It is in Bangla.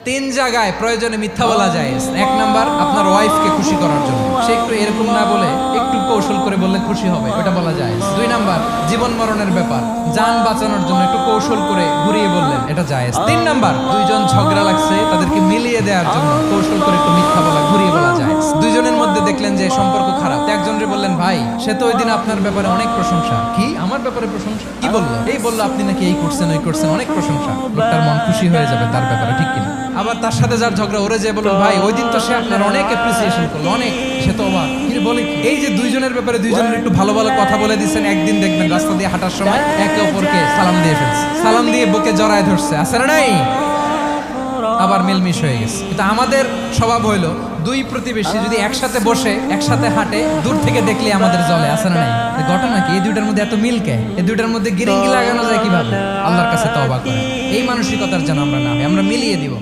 তিন জায়গায় প্রয়োজনে মিথ্যা বলা যায়। এক নাম্বার, আপনার ওয়াইফকে খুশি করার জন্য, সে একটু এরকম না বলে একটু কৌশল করে বললে খুশি হবে, ওটা বলা যায়। দুই নাম্বার, জীবন মরণের ব্যাপার, যান বাঁচানোর জন্য একটু কৌশল করে ঘুরিয়ে বললেন, এটা জায়েজ। তিন নাম্বার, দুইজন ঝগড়া লাগছে, তাদেরকে মিলিয়ে দেওয়ার জন্য কৌশল করে একটু মিথ্যা বলা, ঘুরিয়ে বলা যায়। দুইজনের মধ্যে দেখলেন যে সম্পর্ক খারাপ, একজনরে বললেন, ভাই সে তো ওই দিন আপনার ব্যাপারে অনেক প্রশংসা। কি আমার ব্যাপারে প্রশংসা? কি বললো? এই বললো আপনি নাকি এই করছেন ওই করছেন, অনেক প্রশংসা। লোকটার মন খুশি হয়ে যাবে তার ব্যাপারে, ঠিক কিনা? আবার তার সাথে যার ঝগড়া, ওরে যে বলুন, ভাই ওই দিন তো সে আপনার অনেক অ্যাপ্রিসিয়েশন করলো, অনেক, সে তো অবাক। কিন্তু বলে এই যে দুইজনের ব্যাপারে দুইজনের একটু ভালো ভালো কথা বলে দিচ্ছেন, একদিন দেখবেন রাস্তা দিয়ে হাঁটার সময় একে অপরকে সালাম দিয়ে ফেলছে, সালাম দিয়ে বুকে জড়ায় ধরছে, আছে না নাই? আবার মিলমিশ হয়ে গেছে। কিন্তু আমাদের স্বভাব হইলো, দুই প্রতিবেশী যদি একসাথে বসে একসাথে হাঁটে, দূর থেকে দেখলে আমাদের জলে, আছে না নাই? ঘটনা কি? এই দুইটার মধ্যে এত মিল কে? এই দুইটার মধ্যে গিরিঙ্গি লাগানো যায় কিভাবে? আল্লাহর কাছে তওবা করেন, এই মানসিকতার যেন আমরা না হই, আমরা মিলিয়ে দিব।